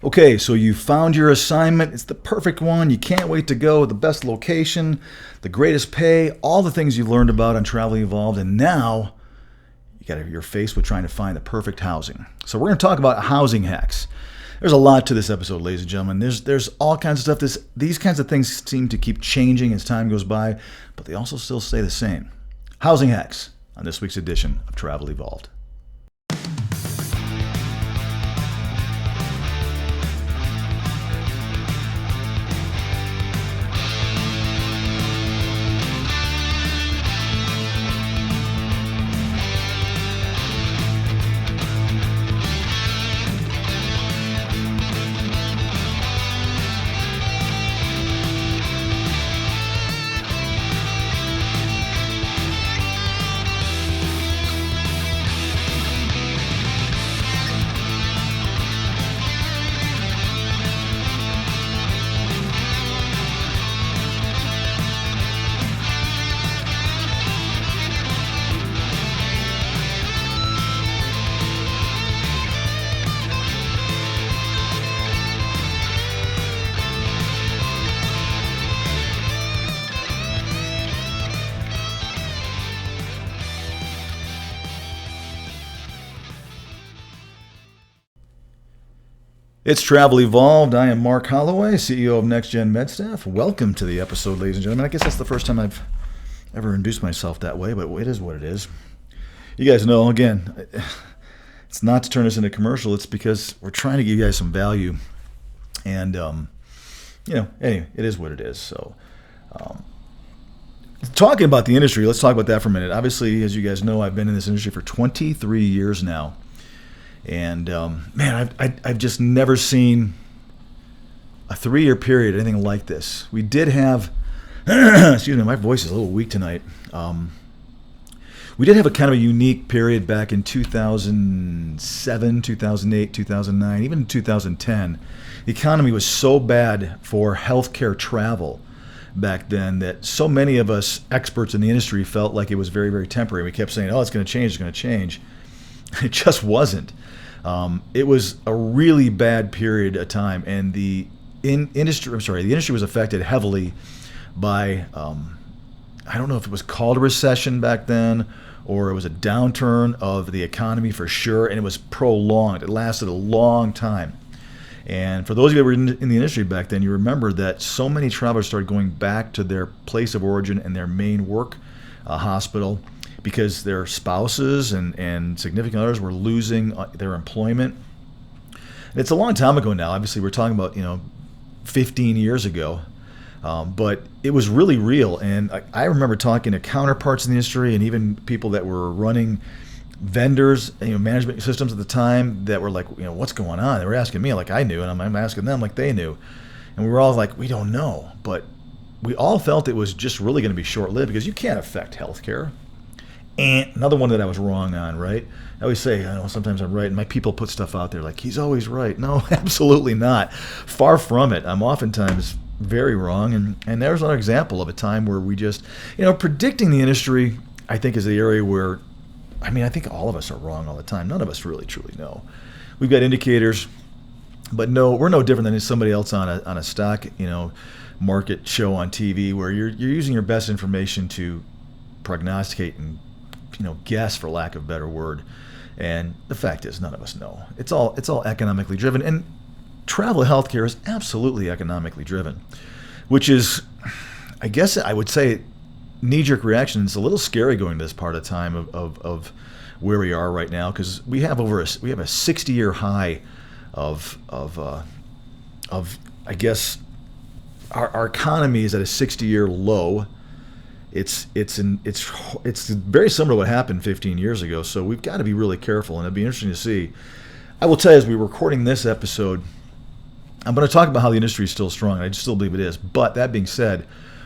Okay, so you found your assignment. It's the perfect one. You can't wait to go. The best location, the greatest pay, all the things you've learned about on Travel Evolved, and now you're faced with trying to find the perfect housing. So we're going to talk about housing hacks. There's a lot to this episode, ladies and gentlemen. There's all kinds of stuff. These kinds of things seem to keep changing as time goes by, but they also still stay the same. Housing hacks on this week's edition of Travel Evolved. It's Travel Evolved. I am Mark Holloway, CEO of Next Gen MedStaff. Welcome to the episode, ladies and gentlemen. I guess that's the first time I've ever introduced myself that way, but it is what it is. You guys know, again, it's not to turn this into a commercial. It's because we're trying to give you guys some value. And, anyway, it is what it is. So, talking about the industry, let's talk about that for a minute. Obviously, as you guys know, I've been in this industry for 23 years now. And I've just never seen a 3-year period, anything like this. We did have, excuse me, my voice is a little weak tonight. We did have a kind of a unique period back in 2007, 2008, 2009, even 2010. The economy was so bad for healthcare travel back then that so many of us experts in the industry felt like it was very, very temporary. We kept saying, oh, it's going to change, it's going to change. It just wasn't. It was a really bad period of time, and the industry was affected heavily by, I don't know if it was called a recession back then, or it was a downturn of the economy for sure, and it was prolonged. It lasted a long time. And for those of you that were in the industry back then, you remember that so many travelers started going back to their place of origin and their main work hospital, because their spouses and significant others were losing their employment. And it's a long time ago now. Obviously, we're talking about 15 years ago, but it was really real. And I remember talking to counterparts in the industry and even people that were running vendors, management systems at the time, that were like, what's going on? They were asking me like I knew, and I'm asking them like they knew, and we were all like, we don't know. But we all felt it was just really going to be short-lived, because you can't affect healthcare. And another one that I was wrong on, right? I always say, sometimes I'm right, and my people put stuff out there like, he's always right. No, absolutely not. Far from it. I'm oftentimes very wrong, and there's another example of a time where we just, predicting the industry, I think, is the area where, I think all of us are wrong all the time. None of us really, truly know. We've got indicators, but no, we're no different than somebody else on a stock, market show on TV, where you're using your best information to prognosticate and guess, for lack of a better word. And the fact is, none of us know. It's all economically driven, and travel healthcare is absolutely economically driven, which is, I guess I would say, knee-jerk reaction. It's a little scary going to this part of time of where we are right now, because we have a 60-year high of I guess our economy is at a 60-year low. It's very similar to what happened 15 years ago. So we've got to be really careful, and it'd be interesting to see. I will tell you, as we're recording this episode, I'm going to talk about how the industry is still strong. I still believe it is. But that being said,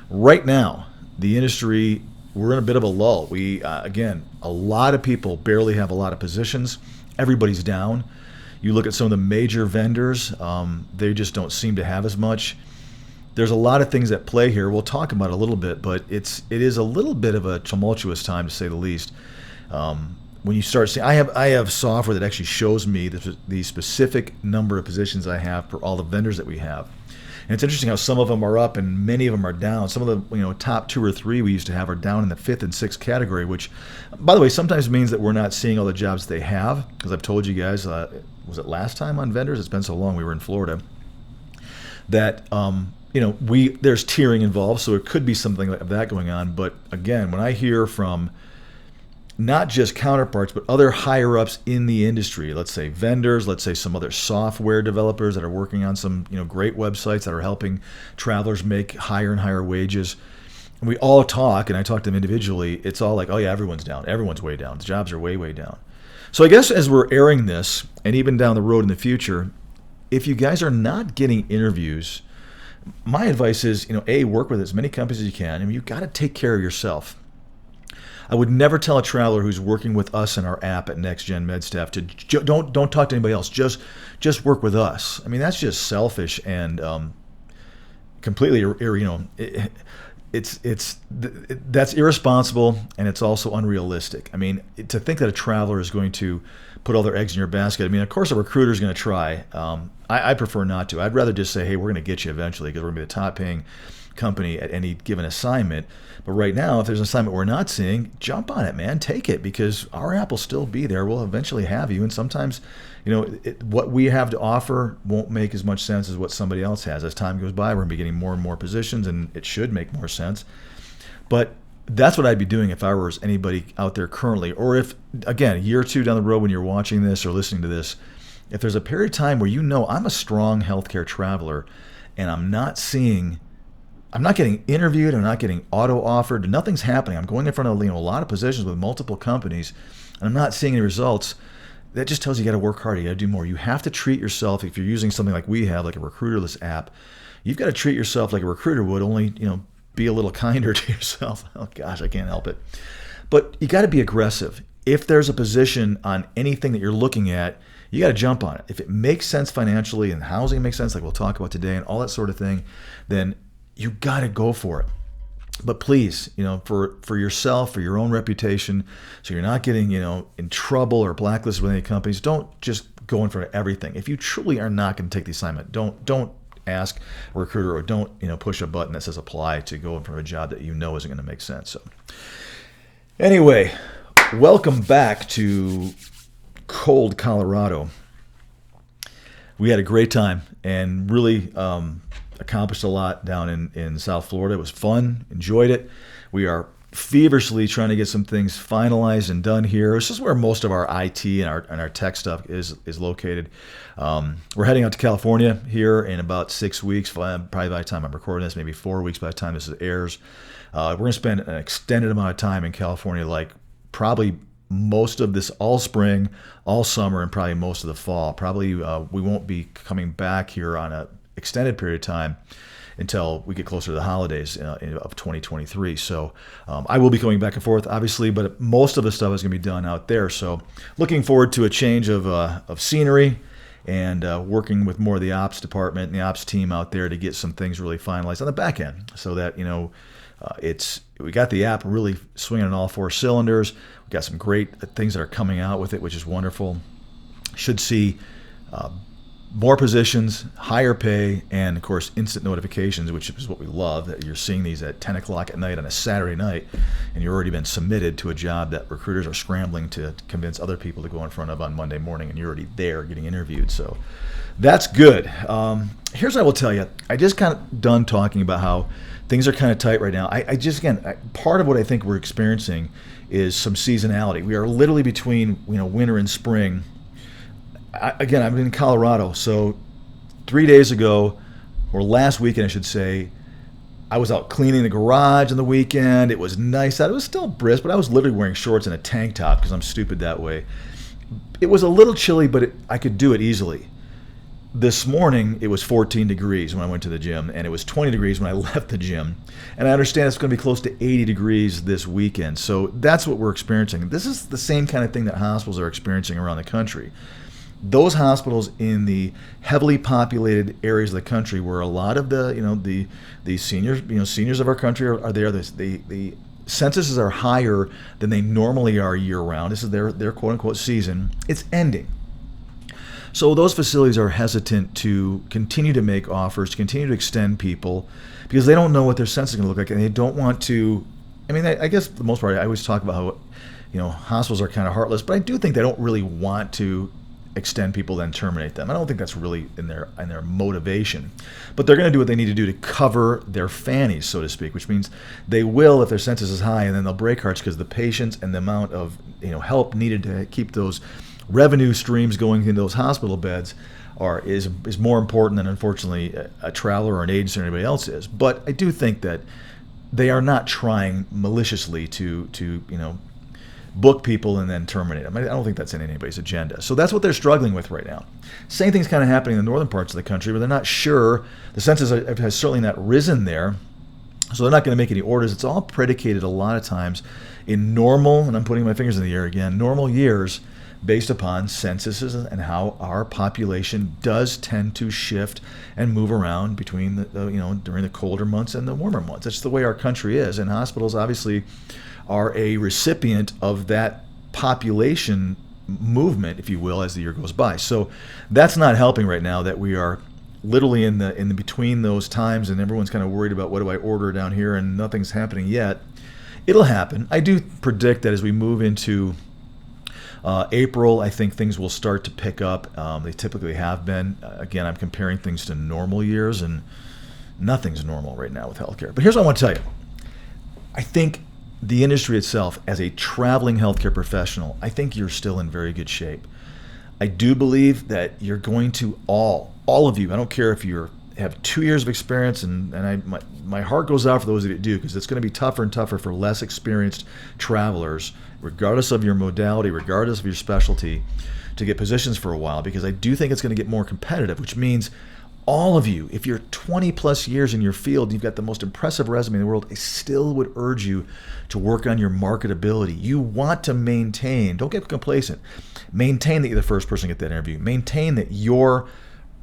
right now, the industry, we're in a bit of a lull. Again, a lot of people barely have a lot of positions. Everybody's down. You look at some of the major vendors, they just don't seem to have as much. There's a lot of things at play here. We'll talk about it a little bit, but it is a little bit of a tumultuous time, to say the least. when you start seeing, I have software that actually shows me the specific number of positions I have for all the vendors that we have. And it's interesting how some of them are up and many of them are down. Some of the top 2 or 3 we used to have are down in the 5th and 6th category, which, by the way, sometimes means that we're not seeing all the jobs they have. Because I've told you guys, was it last time on vendors? It's been so long. We were in Florida. That there's tiering involved, so it could be something like that going on. But again, when I hear from not just counterparts, but other higher ups in the industry, let's say vendors, let's say some other software developers that are working on some great websites that are helping travelers make higher and higher wages. And we all talk, and I talk to them individually, it's all like, oh yeah, everyone's down. Everyone's way down. The jobs are way, way down. So I guess as we're airing this, and even down the road in the future, if you guys are not getting interviews, my advice is, work with as many companies as you can. I mean, you've got to take care of yourself. I would never tell a traveler who's working with us in our app at NextGen MedStaff to don't talk to anybody else. Just work with us. I mean, that's just selfish and completely that's irresponsible, and it's also unrealistic. I mean, to think that a traveler is going to put all their eggs in your basket. I mean, of course, a recruiter is going to try. I prefer not to. I'd rather just say, hey, we're going to get you eventually because we're going to be the top paying company at any given assignment. But right now, if there's an assignment we're not seeing, jump on it, man. Take it, because our app will still be there. We'll eventually have you. And sometimes, what we have to offer won't make as much sense as what somebody else has. As time goes by, we're going to be getting more and more positions, and it should make more sense. But that's what I'd be doing if I was anybody out there currently. Or if, again, a year or 2 down the road when you're watching this or listening to this, if there's a period of time where I'm a strong healthcare traveler and I'm not getting interviewed, I'm not getting auto-offered, nothing's happening. I'm going in front of a lot of positions with multiple companies, and I'm not seeing any results. That just tells you got to work harder. You got to do more. You have to treat yourself, if you're using something like we have, like a recruiterless app, you've got to treat yourself like a recruiter would, only, be a little kinder to yourself. Oh gosh, I can't help it. But you got to be aggressive. If there's a position on anything that you're looking at, you got to jump on it. If it makes sense financially and housing makes sense, like we'll talk about today and all that sort of thing, then you got to go for it. But please, for yourself, for your own reputation, so you're not getting, in trouble or blacklisted with any companies, don't just go in for everything. If you truly are not going to take the assignment, don't ask a recruiter or don't, push a button that says apply to go in for a job that isn't going to make sense. So anyway, welcome back to cold Colorado. We had a great time and really accomplished a lot down in South Florida. It was fun, enjoyed it. We are feverishly trying to get some things finalized and done here. This is where most of our IT and our tech stuff is located. We're heading out to California here in about 6 weeks, probably by the time I'm recording this, maybe 4 weeks by the time this airs. We're going to spend an extended amount of time in California, like probably most of this all spring, all summer, and probably most of the fall. Probably we won't be coming back here on a extended period of time until we get closer to the holidays of 2023. So I will be going back and forth, obviously, but most of the stuff is going to be done out there. So looking forward to a change of scenery and working with more of the ops department and the ops team out there to get some things really finalized on the back end, so that we got the app really swinging on all 4 cylinders. We got some great things that are coming out with it, which is wonderful. Should see more positions, higher pay, and of course instant notifications, which is what we love, that you're seeing these at 10 o'clock at night on a Saturday night, and you've already been submitted to a job that recruiters are scrambling to convince other people to go in front of on Monday morning, and you're already there getting interviewed. So that's good. Here's what I will tell you. I just kind of done talking about how things are kind of tight right now. Part of what I think we're experiencing is some seasonality. We are literally between winter and spring. I'm in Colorado, so 3 days ago, or last weekend I should say, I was out cleaning the garage on the weekend. It was nice out. It was still brisk, but I was literally wearing shorts and a tank top because I'm stupid that way. It was a little chilly, but I could do it easily. This morning, it was 14 degrees when I went to the gym, and it was 20 degrees when I left the gym. And I understand it's going to be close to 80 degrees this weekend. So that's what we're experiencing. This is the same kind of thing that hospitals are experiencing around the country. Those hospitals in the heavily populated areas of the country, where a lot of the seniors of our country are there. The censuses are higher than they normally are year-round. This is their quote-unquote season. It's ending. So those facilities are hesitant to continue to make offers, to continue to extend people, because they don't know what their census is going to look like, and they don't want to. I mean, I guess for the most part, I always talk about how, hospitals are kind of heartless, but I do think they don't really want to extend people then terminate them. I don't think that's really in their motivation, but they're going to do what they need to do to cover their fannies, so to speak, which means they will if their census is high, and then they'll break hearts because the patients and the amount of help needed to keep those revenue streams going into those hospital beds is more important than, unfortunately, a traveler or an agency or anybody else is. But I do think that they are not trying maliciously to book people and then terminate them. I don't think that's in anybody's agenda. So that's what they're struggling with right now. Same thing's kind of happening in the northern parts of the country, but they're not sure. The census has certainly not risen there, so they're not going to make any orders. It's all predicated a lot of times in normal, and I'm putting my fingers in the air again, normal years based upon censuses and how our population does tend to shift and move around between during the colder months and the warmer months. That's the way our country is, and hospitals obviously are a recipient of that population movement, if you will, as the year goes by. So that's not helping right now, that we are literally in the between those times, and everyone's kind of worried about what do I order down here, and nothing's happening yet. It'll happen. I do predict that as we move into April, I think things will start to pick up. They typically have been. Again, I'm comparing things to normal years, and nothing's normal right now with healthcare. But here's what I want to tell you. I think the industry itself, as a traveling healthcare professional, I think you're still in very good shape. I do believe that you're going to all of you, I don't care if you have 2 years of experience, and my heart goes out for those of you that do, because it's going to be tougher and tougher for less experienced travelers, regardless of your modality, regardless of your specialty, to get positions for a while, because I do think it's going to get more competitive, which means all of you, if you're 20 plus years in your field, you've got the most impressive resume in the world, I still would urge you to work on your marketability. You want to maintain, don't get complacent, maintain that you're the first person to get that interview. Maintain that your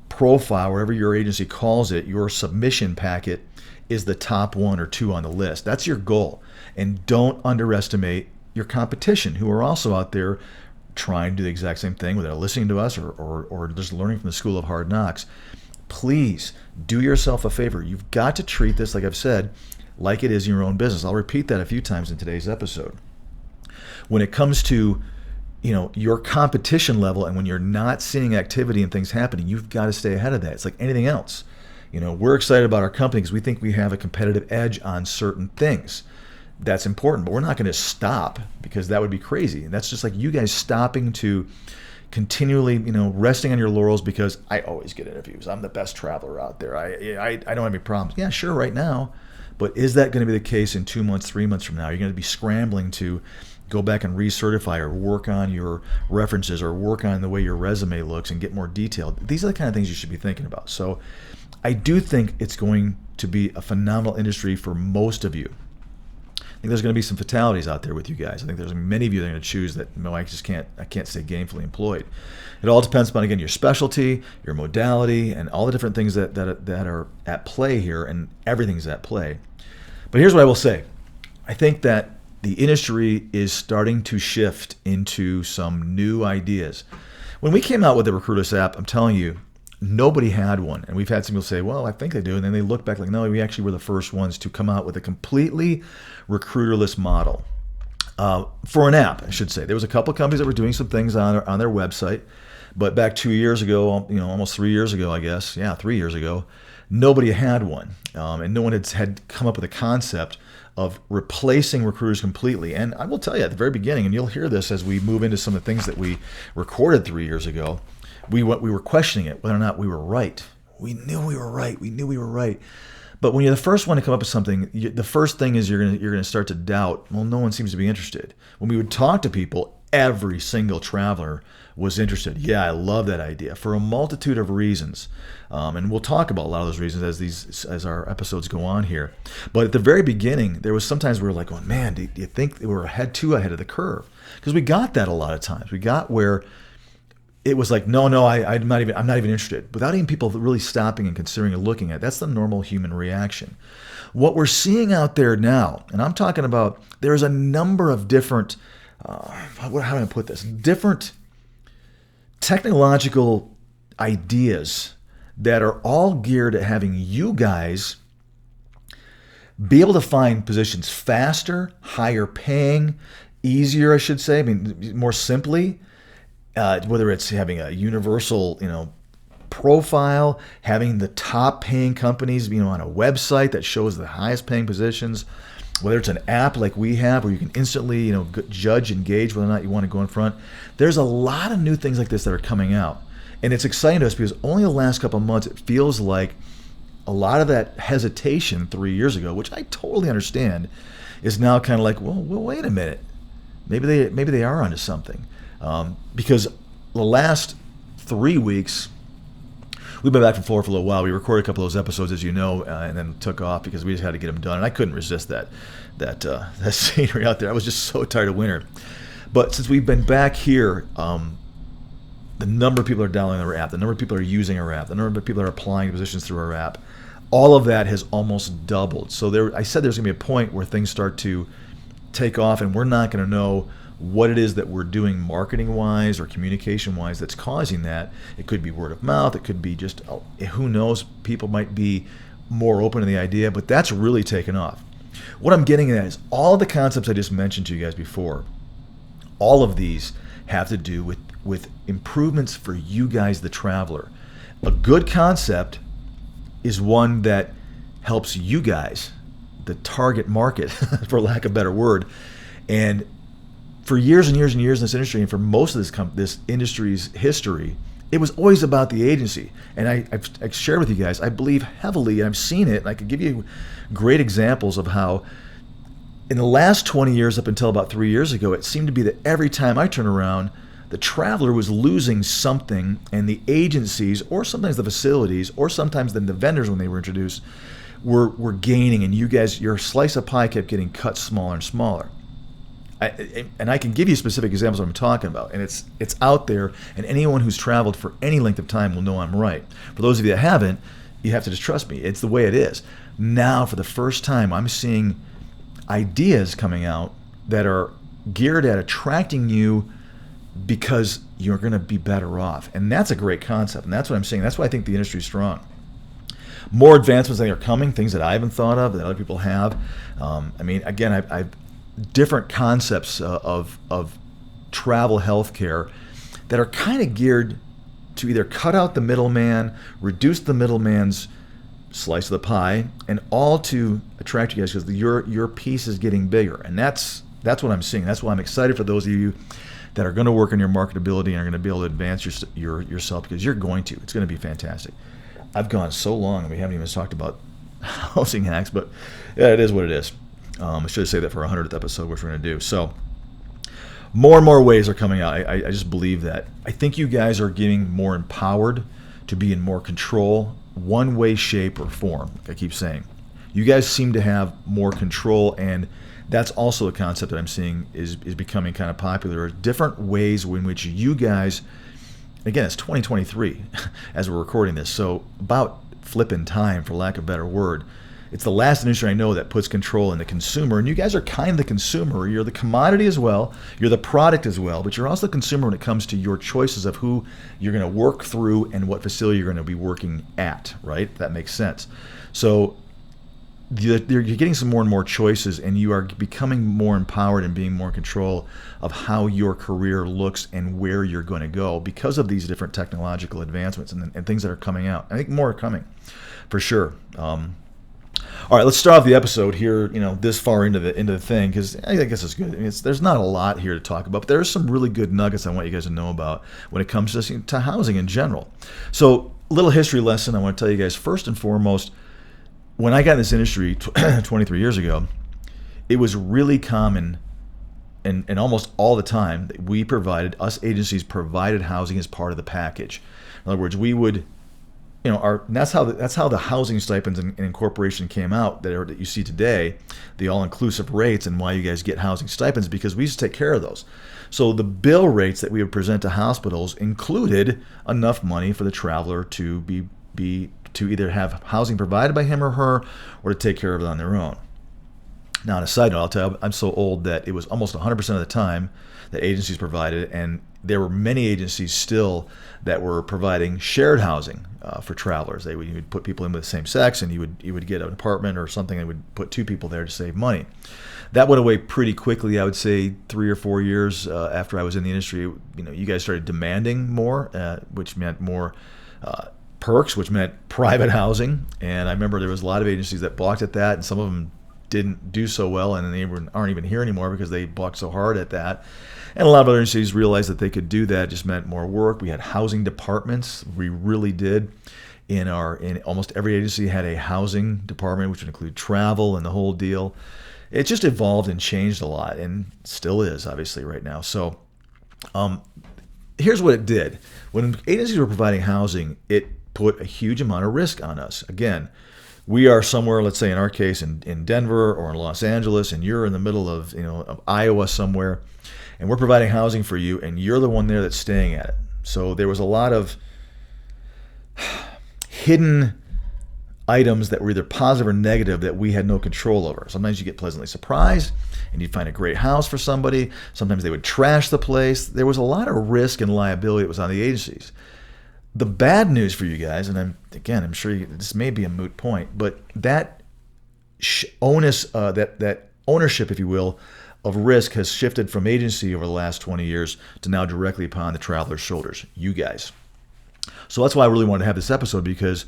profile, whatever your agency calls it, your submission packet is the top 1 or 2 on the list. That's your goal. And don't underestimate your competition, who are also out there trying to do the exact same thing, whether they're listening to us or just learning from the School of Hard Knocks. Please do yourself a favor. You've got to treat this, like I've said, like it is your own business. I'll repeat that a few times in today's episode. When it comes to your competition level, and when you're not seeing activity and things happening, you've got to stay ahead of that. It's like anything else. We're excited about our company because we think we have a competitive edge on certain things. That's important, but we're not going to stop, because that would be crazy. And that's just like you guys stopping to continually, resting on your laurels because I always get interviews. I'm the best traveler out there. I don't have any problems. Yeah, sure, right now. But is that going to be the case in 2 months, 3 months from now? You're going to be scrambling to go back and recertify or work on your references or work on the way your resume looks and get more detailed. These are the kind of things you should be thinking about. So I do think it's going to be a phenomenal industry for most of you. I think there's going to be some fatalities out there with you guys. I think there's many of you that are going to choose that, no, I can't stay gainfully employed. It all depends upon, again, your specialty, your modality, and all the different things that are at play here, and everything's at play. But here's what I will say. I think that the industry is starting to shift into some new ideas. When we came out with the Recruitless app, I'm telling you, nobody had one. And we've had some people say, well, I think they do. And then they look back like, no, we actually were the first ones to come out with a completely recruiterless model for an app, I should say. There was a couple of companies that were doing some things on their website. But back 2 years ago, almost 3 years ago, I guess, 3 years ago, nobody had one. And no one had come up with a concept of replacing recruiters completely. And I will tell you, at the very beginning, and you'll hear this as we move into some of the things that we recorded 3 years ago, we were questioning it, whether or not we were right. We knew we were right. But when you're the first one to come up with something, the first thing is you're going to start to doubt, well, no one seems to be interested. When we would talk to people, every single traveler was interested. Yeah, I love that idea for a multitude of reasons. And we'll talk about a lot of those reasons as our episodes go on here. But at the very beginning, there was sometimes we were like, oh man, do you think we were too ahead of the curve? Because we got that a lot of times. We got where it was like, no, I'm not even interested. Without even people really stopping and considering and looking at it. That's the normal human reaction. What we're seeing out there now, and I'm talking about, there's a number of different, how do I put this? Different technological ideas that are all geared at having you guys be able to find positions faster, higher paying, easier, I should say. I mean, more simply, whether it's having a universal, profile, having the top paying companies, on a website that shows the highest paying positions, whether it's an app like we have where you can instantly, judge and gauge whether or not you want to go in front. There's a lot of new things like this that are coming out. And it's exciting to us because only the last couple of months, it feels like a lot of that hesitation 3 years ago, which I totally understand, is now kind of like, well, wait a minute. Maybe they are onto something. Because the last 3 weeks, we've been back from Florida for a little while. We recorded a couple of those episodes, as you know, and then took off because we just had to get them done. And I couldn't resist that scenery out there. I was just so tired of winter. But since we've been back here, the number of people are downloading our app, the number of people are using our app, the number of people are applying positions through our app, all of that has almost doubled. So I said there's going to be a point where things start to take off, and we're not going to know what it is that we're doing marketing-wise or communication-wise that's causing that. It could be word of mouth. It could be just, who knows, people might be more open to the idea, but that's really taken off. What I'm getting at is all the concepts I just mentioned to you guys before, all of these have to do with improvements for you guys, the traveler. A good concept is one that helps you guys, the target market, for lack of a better word. And for years and years and years in this industry, and for most of this industry's history, it was always about the agency. And I've shared with you guys, I believe heavily, and I've seen it, and I could give you great examples of how in the last 20 years, up until about 3 years ago, it seemed to be that every time I turn around, the traveler was losing something, and the agencies, or sometimes the facilities, or sometimes the vendors when they were introduced, were gaining, and you guys, your slice of pie kept getting cut smaller and smaller. And I can give you specific examples of what I'm talking about, and it's out there, and anyone who's traveled for any length of time will know I'm right. For those of you that haven't, you have to just trust me. It's the way it is. Now, for the first time, I'm seeing ideas coming out that are geared at attracting you because you're going to be better off. And that's a great concept, and that's what I'm saying. That's why I think the industry is strong. More advancements that are coming, things that I haven't thought of, that other people have. Again, I've different concepts of travel healthcare that are kind of geared to either cut out the middleman, reduce the middleman's slice of the pie, and all to attract you guys because your piece is getting bigger. And that's what I'm seeing. That's why I'm excited for those of you that are going to work on your marketability and are going to be able to advance yourself, because you're going to. It's going to be fantastic. I've gone so long and we haven't even talked about housing hacks, but yeah, it is what it is. I should have said that for our 100th episode, which we're going to do. So more and more ways are coming out. I just believe that. I think you guys are getting more empowered to be in more control, one way, shape, or form. Like I keep saying, you guys seem to have more control, and that's also a concept that I'm seeing is becoming kind of popular. Different ways in which you guys, again, it's 2023 as we're recording this, so about flipping time, for lack of a better word. It's the last industry I know that puts control in the consumer, and you guys are kind of the consumer. You're the commodity as well, you're the product as well, but you're also the consumer when it comes to your choices of who you're going to work through and what facility you're going to be working at, right? That makes sense. So you're getting some more and more choices, and you are becoming more empowered and being more in control of how your career looks and where you're going to go because of these different technological advancements and things that are coming out. I think more are coming, for sure. All right, let's start off the episode here, this far into the thing, because I guess it's good. There's not a lot here to talk about, but there's some really good nuggets I want you guys to know about when it comes to housing in general. So, a little history lesson I want to tell you guys. First and foremost, when I got in this industry 23 years ago, it was really common and almost all the time that us agencies provided housing as part of the package. In other words, we would and that's how the housing stipends and incorporation came out that you see today, the all-inclusive rates, and why you guys get housing stipends, because we used to take care of those. So the bill rates that we would present to hospitals included enough money for the traveler to to either have housing provided by him or her, or to take care of it on their own. Now, on a side note, I'll tell you, I'm so old that it was almost 100% of the time that agencies provided, and there were many agencies still that were providing shared housing for travelers. You would put people in with the same sex, and you would get an apartment or something, and would put two people there to save money. That went away pretty quickly. I would say 3 or 4 years after I was in the industry. You guys started demanding more, which meant more perks, which meant private housing. And I remember there was a lot of agencies that balked at that, and some of them didn't do so well, and they aren't even here anymore because they balked so hard at that. And a lot of other agencies realized that they could do that. It just meant more work. We had housing departments. We really did. In almost every agency had a housing department, which would include travel and the whole deal. It just evolved and changed a lot, and still is, obviously, right now. So here's what it did. When agencies were providing housing, it put a huge amount of risk on us. Again, we are somewhere, let's say in our case, in Denver or in Los Angeles, and you're in the middle of Iowa somewhere, and we're providing housing for you, and you're the one there that's staying at it. So there was a lot of hidden items that were either positive or negative that we had no control over. Sometimes you get pleasantly surprised and you'd find a great house for somebody. Sometimes they would trash the place. There was a lot of risk and liability that was on the agencies. The bad news for you guys, and I'm sure this may be a moot point, but that onus, that ownership, if you will, of risk has shifted from agency over the last 20 years to now directly upon the traveler's shoulders, you guys. So that's why I really wanted to have this episode, because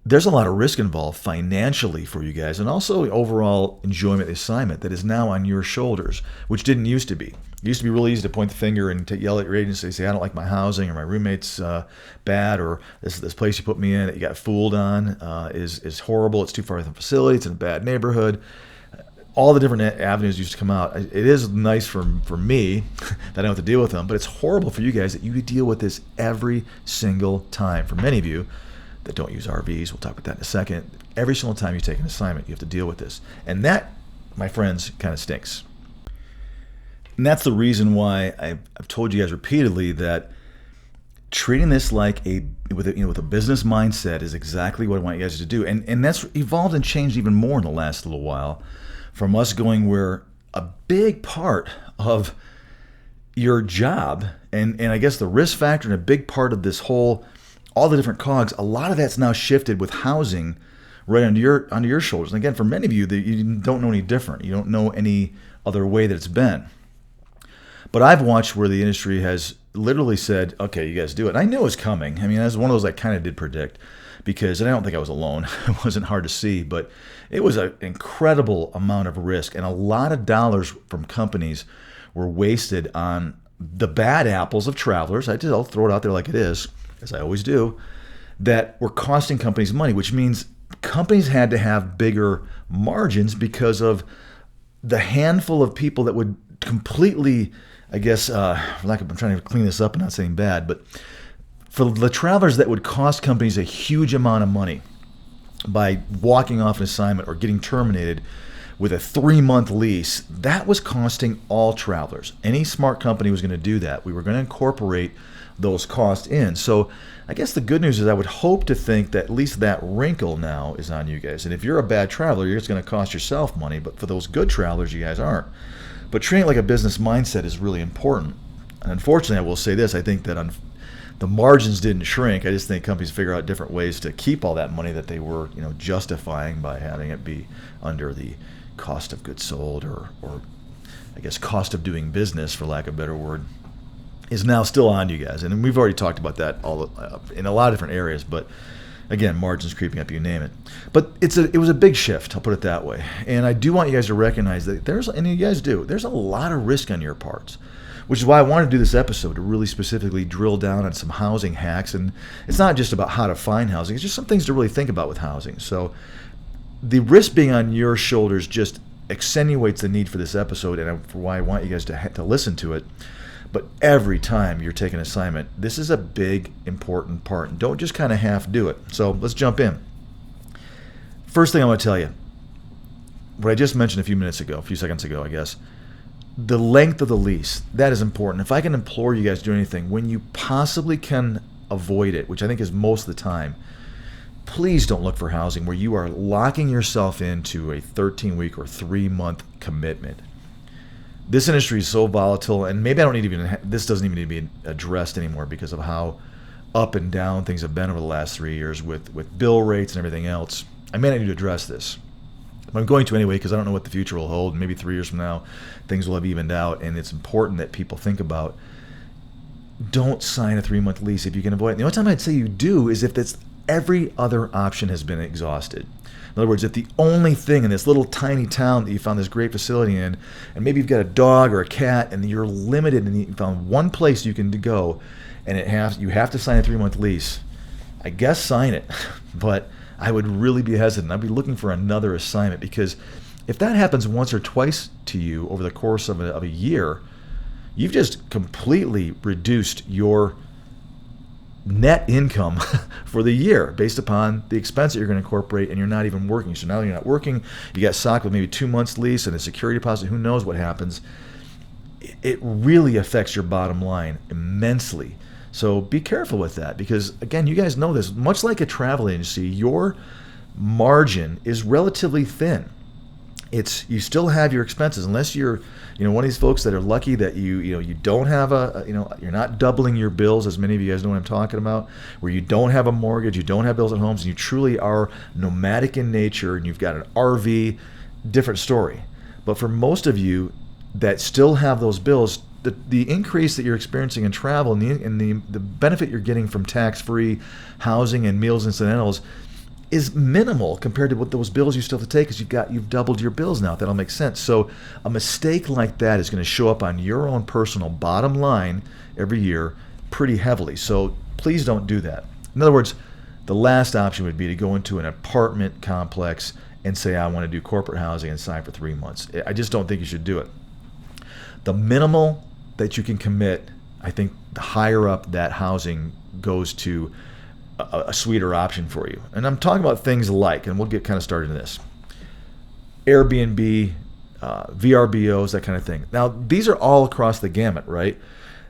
there's a lot of risk involved financially for you guys, and also overall enjoyment of the assignment that is now on your shoulders, which didn't used to be. It used to be really easy to point the finger and to yell at your agency, say, I don't like my housing, or my roommate's bad, or this place you put me in that you got fooled on is horrible, it's too far from the facility, it's in a bad neighborhood. All the different avenues used to come out. It is nice for me that I don't have to deal with them, but it's horrible for you guys that you deal with this every single time. For many of you that don't use RVs, we'll talk about that in a second, every single time you take an assignment, you have to deal with this. And that, my friends, kind of stinks. And that's the reason why I've told you guys repeatedly that treating this like with a business mindset is exactly what I want you guys to do. And that's evolved and changed even more in the last little while, from us going where a big part of your job and I guess the risk factor and a big part of this whole, all the different cogs, a lot of that's now shifted with housing right onto your shoulders. And again, for many of you, you don't know any different. You don't know any other way that it's been. But I've watched where the industry has literally said, okay, you guys do it. And I knew it was coming. I mean, that's one of those I kind of did predict, because, and I don't think I was alone. It wasn't hard to see, but it was an incredible amount of risk, and a lot of dollars from companies were wasted on the bad apples of travelers. I'll throw it out there like it is, as I always do, that were costing companies money, which means companies had to have bigger margins because of the handful of people that would completely, I guess, I'm trying to clean this up and not saying bad, but for the travelers that would cost companies a huge amount of money by walking off an assignment or getting terminated with a 3-month lease, that was costing all travelers. Any smart company was going to do that. We were going to incorporate those costs in. So I guess the good news is I would hope to think that at least that wrinkle now is on you guys. And if you're a bad traveler, it's going to cost yourself money. But for those good travelers, you guys aren't. But treating it like a business mindset is really important. And unfortunately, I will say this, I think that the margins didn't shrink. I just think companies figure out different ways to keep all that money that they were, justifying by having it be under the cost of goods sold, or I guess cost of doing business, for lack of a better word, is now still on you guys. And we've already talked about that in a lot of different areas, but again, margins creeping up, you name it. But it was a big shift, I'll put it that way. And I do want you guys to recognize that and you guys do, there's a lot of risk on your parts, which is why I wanted to do this episode, to really specifically drill down on some housing hacks. And it's not just about how to find housing, it's just some things to really think about with housing. So the risk being on your shoulders just accentuates the need for this episode, and for why I want you guys to listen to it. But every time you're taking an assignment, this is a big, important part. And don't just kind of half do it. So let's jump in. First thing I want to tell you, what I just mentioned a few seconds ago, I guess, the length of the lease, that is important. If I can implore you guys to do anything, when you possibly can avoid it, which I think is most of the time, please don't look for housing where you are locking yourself into a 13-week or 3-month commitment. This industry is so volatile, and maybe I don't need this doesn't even need to be addressed anymore because of how up and down things have been over the last 3 years with bill rates and everything else. I may not need to address this. But I'm going to anyway because I don't know what the future will hold. Maybe 3 years from now, things will have evened out, and it's important that people think about, don't sign a 3-month lease if you can avoid it. The only time I'd say you do is if every other option has been exhausted. In other words, if the only thing in this little tiny town that you found this great facility in, and maybe you've got a dog or a cat and you're limited and you found one place you can go and you have to sign a 3-month lease, I guess sign it. But I would really be hesitant. I'd be looking for another assignment, because if that happens once or twice to you over the course of a year, you've just completely reduced your net income for the year based upon the expense that you're going to incorporate, and you're not even working. So now you're not working, you got socked with maybe 2 months lease and a security deposit, who knows what happens. It really affects your bottom line immensely. So be careful with that, because again, you guys know this, much like a travel agency, your margin is relatively thin. You still have your expenses, unless you're one of these folks that are lucky that you don't have you're not doubling your bills, as many of you guys know what I'm talking about, where you don't have a mortgage, you don't have bills at homes, and you truly are nomadic in nature, and you've got an RV, different story. But for most of you that still have those bills, the increase that you're experiencing in travel and the benefit you're getting from tax-free housing and meals incidentals is minimal compared to what those bills you still have to take, because you've doubled your bills now, if that'll make sense. So a mistake like that is going to show up on your own personal bottom line every year pretty heavily. So please don't do that. In other words, the last option would be to go into an apartment complex and say, I want to do corporate housing and sign for 3 months. I just don't think you should do it. The minimal that you can commit, I think the higher up that housing goes to a sweeter option for you. And I'm talking about things like, and we'll get kind of started in this, Airbnb, VRBOs, that kind of thing. Now, these are all across the gamut, right?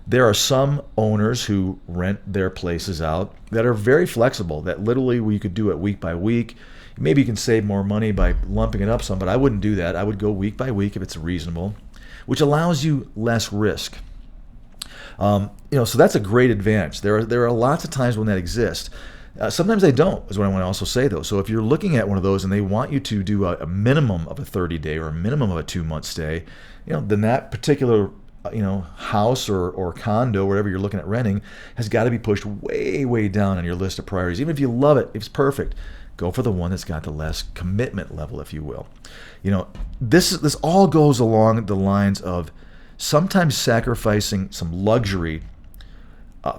There are some owners who rent their places out that are very flexible, that literally you could do it week by week. Maybe you can save more money by lumping it up some, but I wouldn't do that. I would go week by week if it's reasonable, which allows you less risk. So that's a great advantage. There are lots of times when that exists. Sometimes they don't, is what I want to also say, though. So if you're looking at one of those and they want you to do a minimum of a 30-day or a minimum of a 2-month stay, then that particular house or condo, wherever you're looking at renting, has got to be pushed way, way down on your list of priorities. Even if you love it, if it's perfect, go for the one that's got the less commitment level, if you will. This all goes along the lines of sometimes sacrificing some luxury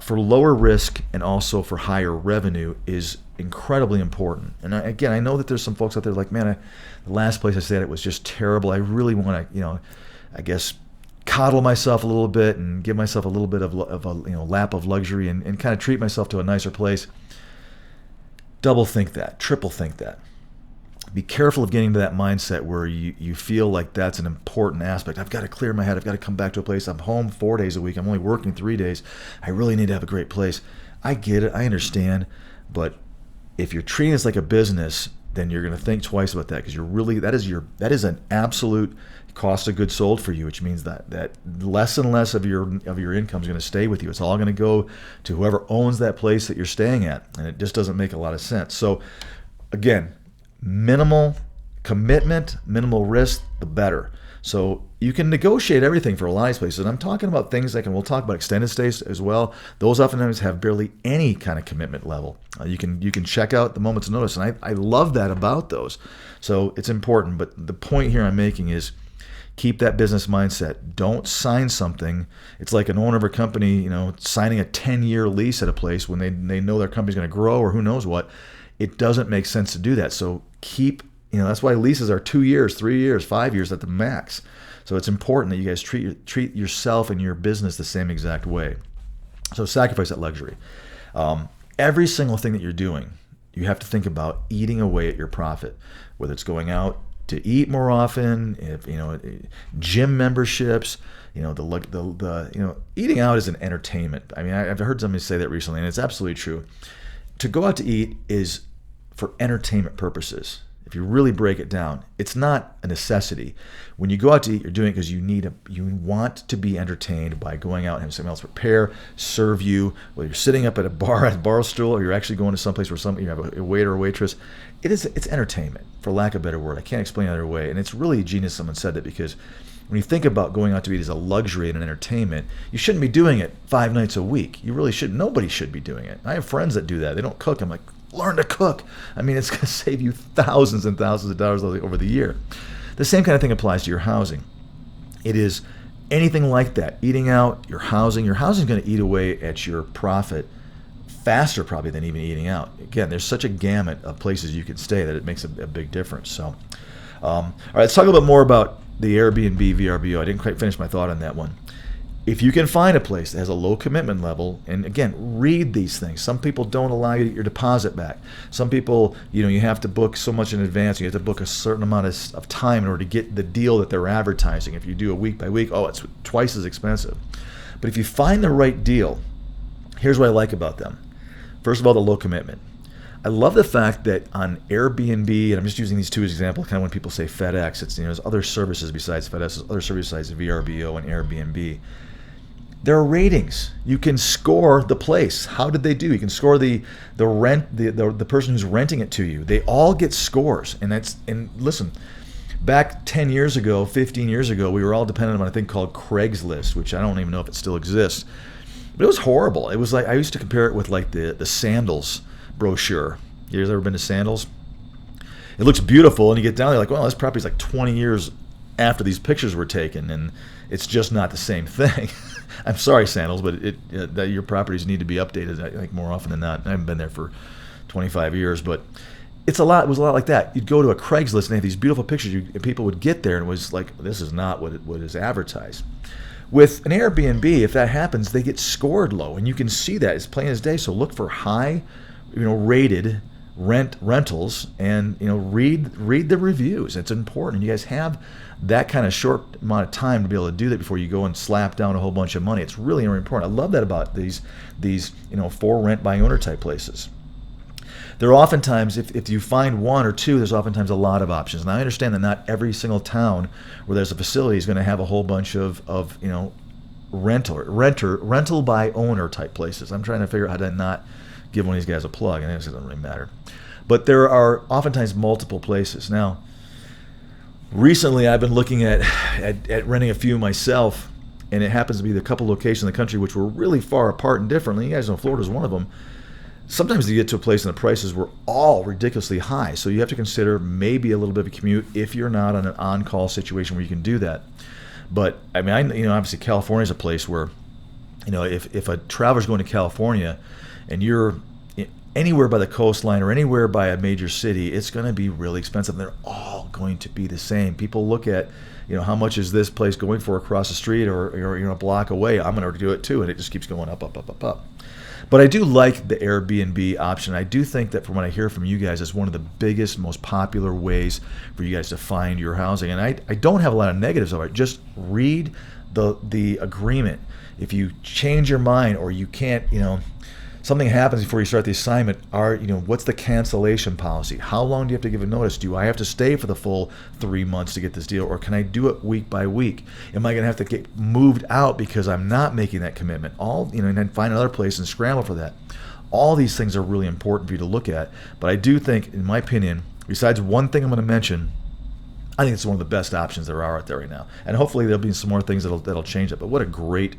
for lower risk and also for higher revenue is incredibly important. And I know that there's some folks out there like, man, the last place I stayed at was just terrible. I really want to, I guess, coddle myself a little bit and give myself a little bit of a lap of luxury and kind of treat myself to a nicer place. Double think that, triple think that. Be careful of getting to that mindset where you feel like that's an important aspect. I've got to clear my head. I've got to come back to a place. I'm home 4 days a week. I'm only working 3 days. I really need to have a great place. I get it. I understand. But if you're treating this like a business, then you're going to think twice about that, because that is an absolute cost of goods sold for you, which means that less and less of your income is going to stay with you. It's all going to go to whoever owns that place that you're staying at, and it just doesn't make a lot of sense. So again, minimal commitment, minimal risk, the better. So you can negotiate everything for a lot of these places. And I'm talking about things like, and we'll talk about extended stays as well. Those oftentimes have barely any kind of commitment level. You can check out the moment's notice, and I love that about those. So it's important. But the point here I'm making is keep that business mindset. Don't sign something. It's like an owner of a company, signing a 10-year lease at a place when they know their company's going to grow or who knows what. It doesn't make sense to do that. So that's why leases are 2 years, 3 years, 5 years at the max. So it's important that you guys treat yourself and your business the same exact way. So sacrifice that luxury. Every single thing that you're doing, you have to think about eating away at your profit, whether it's going out to eat more often, if gym memberships, eating out is an entertainment. I mean, I've heard somebody say that recently, and it's absolutely true. To go out to eat is for entertainment purposes. If you really break it down, it's not a necessity. When you go out to eat, you're doing it because you want to be entertained by going out and having someone else prepare, serve you. Whether you're sitting up at a bar stool, or you're actually going to someplace where you have a waiter or waitress, it's entertainment, for lack of a better word. I can't explain it another way. And it's really genius someone said that, because when you think about going out to eat as a luxury and an entertainment, you shouldn't be doing it 5 nights a week. You really shouldn't. Nobody should be doing it. I have friends that do that. They don't cook. I'm like, learn to cook. I mean, it's going to save you thousands and thousands of dollars over the year. The same kind of thing applies to your housing. It is anything like that. Eating out, your housing is going to eat away at your profit faster probably than even eating out. Again, there's such a gamut of places you can stay that it makes a big difference. So, all right, let's talk a little bit more about the Airbnb VRBO. I didn't quite finish my thought on that one. If you can find a place that has a low commitment level, and again, read these things. Some people don't allow you to get your deposit back. Some people, you have to book so much in advance. You have to book a certain amount of time in order to get the deal that they're advertising. If you do a week by week, it's twice as expensive. But if you find the right deal, here's what I like about them. First of all, the low commitment. I love the fact that on Airbnb, and I'm just using these two as examples, kind of when people say FedEx, it's there's other services besides FedEx, there's other services besides VRBO and Airbnb. There are ratings. You can score the place. How did they do? You can score the person who's renting it to you. They all get scores. And listen, back 10 years ago, 15 years ago, we were all dependent on a thing called Craigslist, which I don't even know if it still exists. But it was horrible. It was like, I used to compare it with like the sandals brochure. You guys ever been to Sandals? It looks beautiful, and you get down there like, well, this property's like 20 years after these pictures were taken, and it's just not the same thing. I'm sorry, Sandals, but that your properties need to be updated, I think, more often than not. I haven't been there for 25 years, but it was a lot like that. You'd go to a Craigslist, and they have these beautiful pictures, and people would get there, and it was like, this is not what is advertised. With an Airbnb, if that happens, they get scored low, and you can see that. It's plain as day. So look for high, rated rentals, and read the reviews. It's important. You guys have that kind of short amount of time to be able to do that before you go and slap down a whole bunch of money. It's really important. I love that about these for rent by owner type places. There are oftentimes, if you find one or two, there's oftentimes a lot of options. And I understand that not every single town where there's a facility is going to have a whole bunch of rental by owner type places. I'm trying to figure out how to not give one of these guys a plug, and it doesn't really matter. But there are oftentimes multiple places. Now, recently I've been looking at renting a few myself, and it happens to be the couple locations in the country which were really far apart and different. You guys know Florida's one of them. Sometimes you get to a place and the prices were all ridiculously high. So you have to consider maybe a little bit of a commute if you're not on an on-call situation where you can do that. But I mean, obviously California is a place where, if a traveler's going to California and you're anywhere by the coastline or anywhere by a major city, it's going to be really expensive. They're all going to be the same. People look at, how much is this place going for across the street or a block away? I'm going to do it too, and it just keeps going up, up, up, up, up. But I do like the Airbnb option. I do think that from what I hear from you guys, it's one of the biggest, most popular ways for you guys to find your housing. And I don't have a lot of negatives about it. Just read the agreement. If you change your mind or you can't, something happens before you start the assignment, what's the cancellation policy? How long do you have to give a notice? Do I have to stay for the full 3 months to get this deal, or can I do it week by week? Am I going to have to get moved out because I'm not making that commitment? And then find another place and scramble for that. All these things are really important for you to look at. But I do think, in my opinion, besides one thing I'm going to mention, I think it's one of the best options there are out there right now. And hopefully there'll be some more things that'll change it. But what a great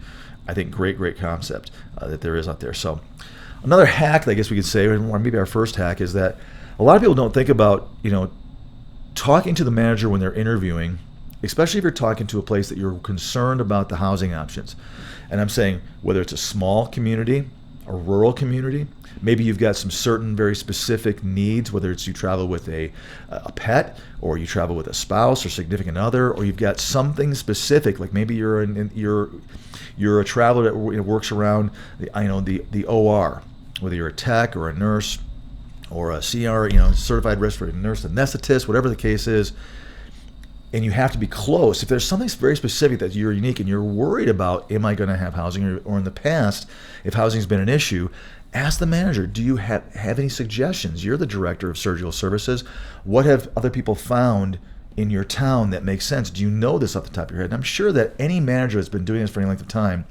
concept that there is out there. So another hack that I guess we could say, or maybe our first hack, is that a lot of people don't think about, talking to the manager when they're interviewing, especially if you're talking to a place that you're concerned about the housing options. And I'm saying whether it's a small community a rural community. Maybe you've got some certain very specific needs, whether it's you travel with a pet, or you travel with a spouse or significant other, or you've got something specific, like maybe you're a traveler that works around the OR, whether you're a tech or a nurse or a CR, certified respiratory nurse, anesthetist, whatever the case is. And you have to be close. If there's something very specific that you're unique and you're worried about, am I going to have housing? Or in the past, if housing's been an issue, ask the manager, do you have any suggestions? You're the director of surgical services. What have other people found in your town that makes sense? Do you know this off the top of your head? And I'm sure that any manager that's been doing this for any length of time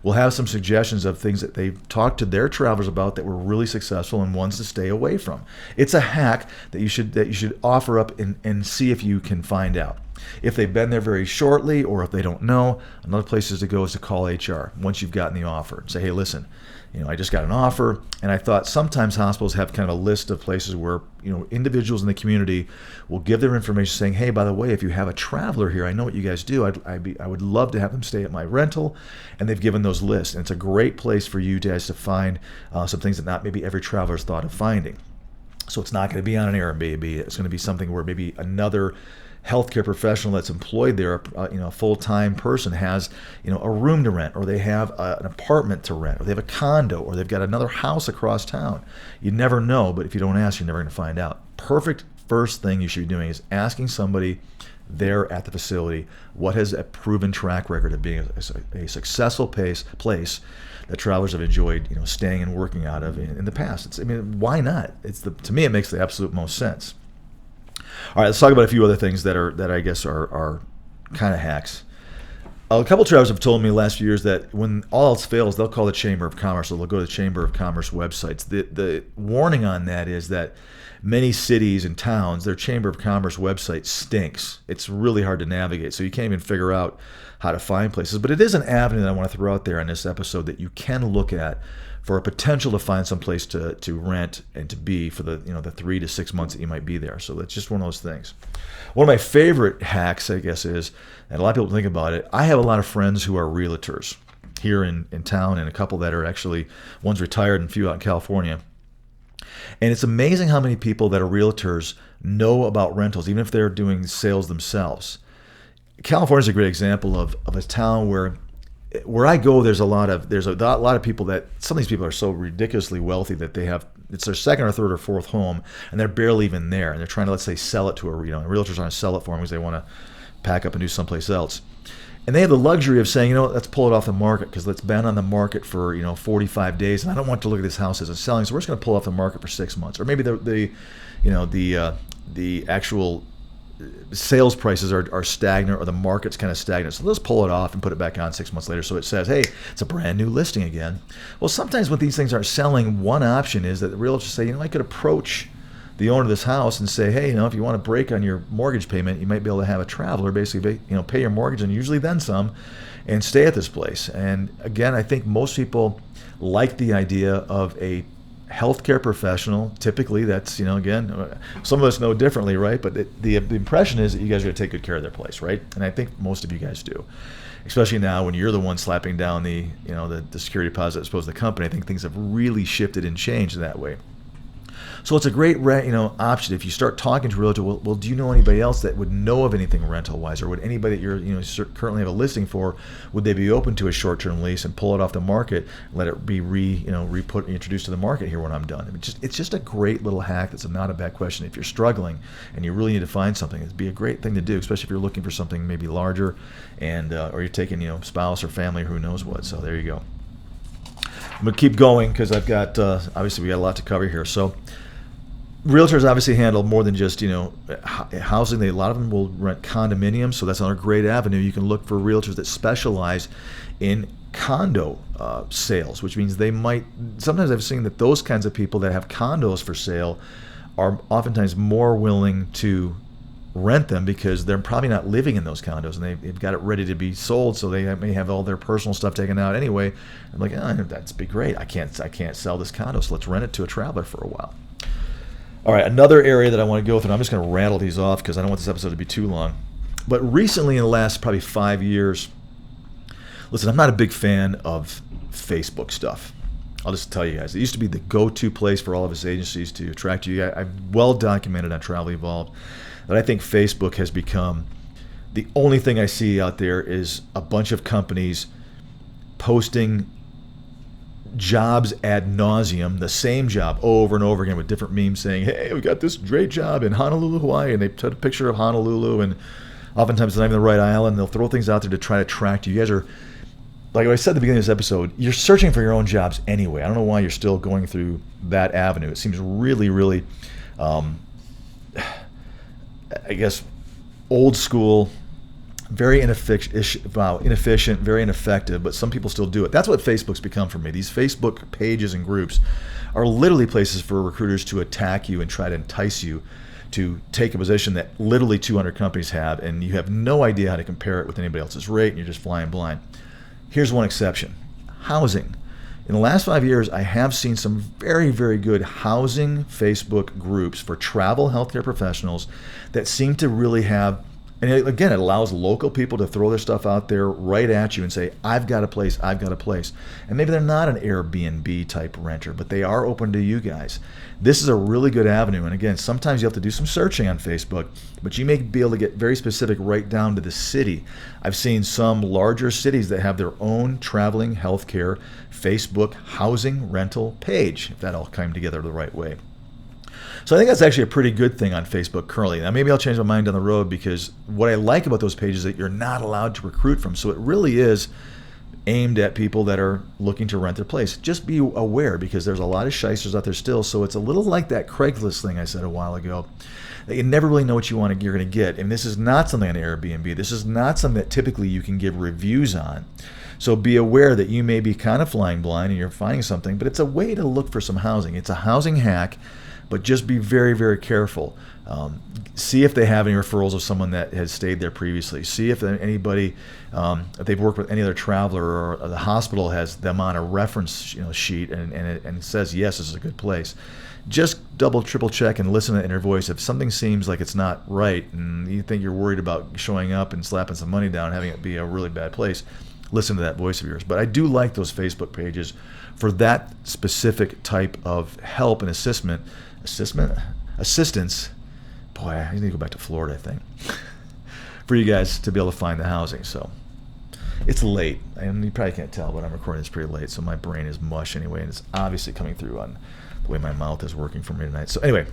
will have some suggestions of things that they've talked to their travelers about that were really successful and ones to stay away from. It's a hack that you should offer up and see if you can find out. If they've been there very shortly, or if they don't know, another place to go is to call HR once you've gotten the offer and say, hey, listen, I just got an offer. And I thought sometimes hospitals have kind of a list of places where individuals in the community will give their information saying, hey, by the way, if you have a traveler here, I know what you guys do. I would love to have them stay at my rental. And they've given those lists. And it's a great place for you guys to find some things that not maybe every traveler's thought of finding. So it's not going to be on an Airbnb. It's going to be something where maybe another healthcare professional that's employed there, a full-time person has, a room to rent, or they have an apartment to rent, or they have a condo, or they've got another house across town. You never know, but if you don't ask, you're never going to find out. Perfect first thing you should be doing is asking somebody there at the facility what has a proven track record of being a successful place that travelers have enjoyed, staying and working out of in the past. Why not? To me, it makes the absolute most sense. All right, let's talk about a few other things that I guess are kind of hacks. A couple of travelers have told me the last few years that when all else fails, they'll call the Chamber of Commerce, or they'll go to the Chamber of Commerce websites. The warning on that is that many cities and towns, their Chamber of Commerce website stinks. It's really hard to navigate, so you can't even figure out how to find places. But it is an avenue that I want to throw out there in this episode that you can look at for a potential to find some place to rent and to be for the 3 to 6 months that you might be there. So that's just one of those things. One of my favorite hacks, I guess, is, and a lot of people think about it, I have a lot of friends who are realtors here in town, and a couple that are actually, one's retired and a few out in California. And it's amazing how many people that are realtors know about rentals, even if they're doing sales themselves. California is a great example of a town where I go, there's a lot of people that, some of these people are so ridiculously wealthy that it's their second or third or fourth home, and they're barely even there, and they're trying to, let's say, sell it to and realtors aren't to sell it for them because they want to pack up and do someplace else. And they have the luxury of saying, let's pull it off the market because it's been on the market for 45 days, and I don't want to look at this house as it's selling, so we're just going to pull it off the market for 6 months. Or maybe the actual sales prices are stagnant, or the market's kind of stagnant. So let's pull it off and put it back on 6 months later so it says, hey, it's a brand new listing again. Well, sometimes when these things aren't selling, one option is that the realtors say, I could approach the owner of this house and say, hey, if you want a break on your mortgage payment, you might be able to have a traveler basically, pay your mortgage and usually then some, and stay at this place. And again, I think most people like the idea of a healthcare professional. Typically, that's, again, some of us know differently, right? But the impression is that you guys are going to take good care of their place, right? And I think most of you guys do. Especially now when you're the one slapping down the security deposit as opposed to the company. I think things have really shifted and changed in that way. So it's a great option if you start talking to a realtor. Well, do you know anybody else that would know of anything rental wise, or would anybody that you're currently have a listing for, would they be open to a short-term lease and pull it off the market, let it be introduced to the market here when I'm done? It's just a great little hack. That's not a bad question. If you're struggling and you really need to find something, it'd be a great thing to do, especially if you're looking for something maybe larger, and or you're taking spouse or family or who knows what. So there you go. I'm gonna keep going because I've got obviously we got a lot to cover here. So realtors obviously handle more than just housing. A lot of them will rent condominiums, so that's another great avenue. You can look for realtors that specialize in condo sales, which means they might. Sometimes I've seen that those kinds of people that have condos for sale are oftentimes more willing to rent them because they're probably not living in those condos and they've got it ready to be sold, so they may have all their personal stuff taken out anyway. I'm like, that'd be great. I can't sell this condo, so let's rent it to a traveler for a while. All right, another area that I want to go through, I'm just going to rattle these off because I don't want this episode to be too long. But recently, in the last probably 5 years, listen, I'm not a big fan of Facebook stuff. I'll just tell you guys, it used to be the go-to place for all of us agencies to attract you. I've well documented on Travel Evolved that I think Facebook has become the only thing I see out there is a bunch of companies posting jobs ad nauseum, the same job over and over again with different memes saying, hey, we got this great job in Honolulu, Hawaii, and they put a picture of Honolulu, and oftentimes it's not even the right island. They'll throw things out there to try to attract you. You guys are, like I said at the beginning of this episode, you're searching for your own jobs anyway. I don't know why you're still going through that avenue. It seems really, really, I guess, old school, very inefficient, very ineffective, but some people still do it. That's what Facebook's become for me. These Facebook pages and groups are literally places for recruiters to attack you and try to entice you to take a position that literally 200 companies have, and you have no idea how to compare it with anybody else's rate, and you're just flying blind. Here's one exception: housing. In the last 5 years, I have seen some very, very good housing Facebook groups for travel healthcare professionals that seem to really have. And again, it allows local people to throw their stuff out there right at you and say, I've got a place, I've got a place. And maybe they're not an Airbnb type renter, but they are open to you guys. This is a really good avenue. And again, sometimes you have to do some searching on Facebook, but you may be able to get very specific right down to the city. I've seen some larger cities that have their own traveling healthcare Facebook housing rental page, if that all came together the right way. So I think that's actually a pretty good thing on Facebook currently. Now maybe I'll change my mind down the road, because what I like about those pages is that you're not allowed to recruit from. So it really is aimed at people that are looking to rent their place. Just be aware, because there's a lot of shysters out there still. So it's a little like that Craigslist thing I said a while ago, that you never really know what you're going to get. And this is not something on Airbnb. This is not something that typically you can give reviews on. So be aware that you may be kind of flying blind and you're finding something, but it's a way to look for some housing. It's a housing hack. But just be very, very careful. See if they have any referrals of someone that has stayed there previously. See if anybody, if they've worked with any other traveler, or the hospital has them on a reference sheet and it says, yes, this is a good place. Just double, triple check and listen to the inner voice. If something seems like it's not right and you think you're worried about showing up and slapping some money down and having it be a really bad place, listen to that voice of yours. But I do like those Facebook pages for that specific type of help and assistance. Boy, I need to go back to Florida, I think, for you guys to be able to find the housing. So it's late, and you probably can't tell, but I'm recording this pretty late, so my brain is mush anyway, and it's obviously coming through on the way my mouth is working for me tonight. So anyway,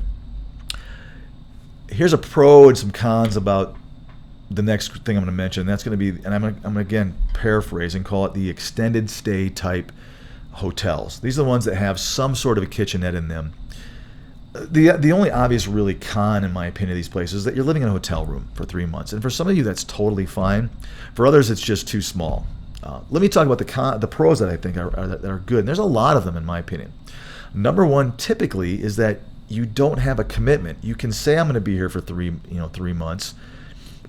here's a pro and some cons about the next thing I'm going to mention. And that's going to be, and I'm going to again paraphrase and call it the extended stay type hotels. These are the ones that have some sort of a kitchenette in them. The only obvious really con, in my opinion, of these places is that you're living in a hotel room for 3 months. And for some of you, that's totally fine. For others, it's just too small. Let me talk about the pros that I think are good. And there's a lot of them, in my opinion. Number one, typically, is that you don't have a commitment. You can say, I'm going to be here for 3 months,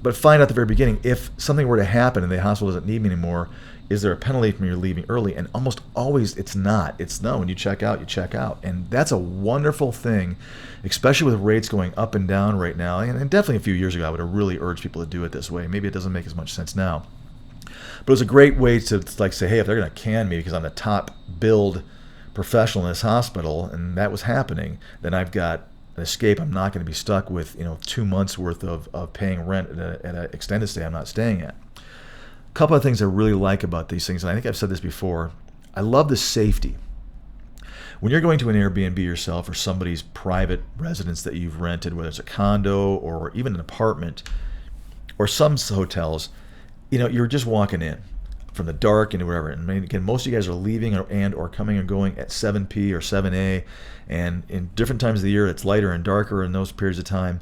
but find out at the very beginning, if something were to happen and the hospital doesn't need me anymore, is there a penalty from you leaving early? And almost always it's not. It's no. When you check out, you check out. And that's a wonderful thing, especially with rates going up and down right now. And definitely a few years ago, I would have really urged people to do it this way. Maybe it doesn't make as much sense now. But it was a great way to say, hey, if they're going to can me because I'm the top billed professional in this hospital, and that was happening, then I've got an escape. I'm not going to be stuck with 2 months worth of paying rent at an extended stay I'm not staying at. A couple of things I really like about these things, and I think I've said this before, I love the safety. When you're going to an Airbnb yourself or somebody's private residence that you've rented, whether it's a condo or even an apartment, or some hotels, you're just walking in from the dark into wherever. And again, most of you guys are leaving or coming and going at 7p or 7a, and in different times of the year, it's lighter and darker in those periods of time.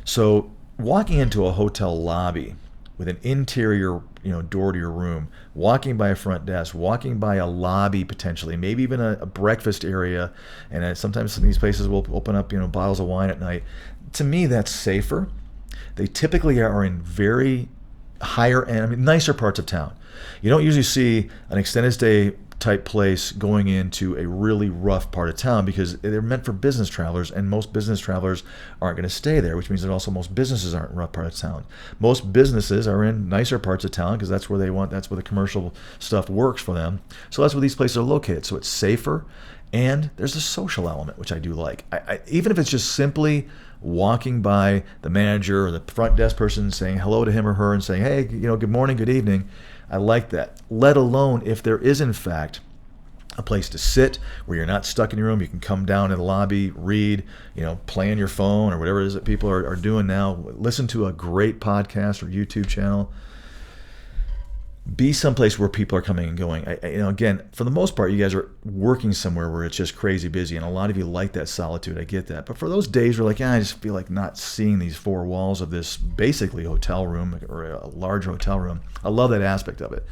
So walking into a hotel lobby with an interior door to your room, walking by a front desk, walking by a lobby potentially, maybe even a breakfast area, and sometimes some of these places will open up bottles of wine at night. To me, that's safer. They typically are in very higher end, nicer parts of town. You don't usually see an extended stay type place going into a really rough part of town, because they're meant for business travelers, and most business travelers aren't going to stay there, which means that also most businesses aren't in a rough part of town. Most businesses are in nicer parts of town because that's where that's where the commercial stuff works for them. So that's where these places are located. So it's safer, and there's a social element, which I do like. Even if it's just simply walking by the manager or the front desk person, saying hello to him or her and saying, hey, good morning, good evening. I like that. Let alone if there is, in fact, a place to sit where you're not stuck in your room. You can come down in the lobby, read, play on your phone or whatever it is that people are doing now. Listen to a great podcast or YouTube channel. Be someplace where people are coming and going. Again, for the most part, you guys are working somewhere where it's just crazy busy, and a lot of you like that solitude. I get that. But for those days where I just feel like not seeing these four walls of this basically hotel room or a large hotel room, I love that aspect of it.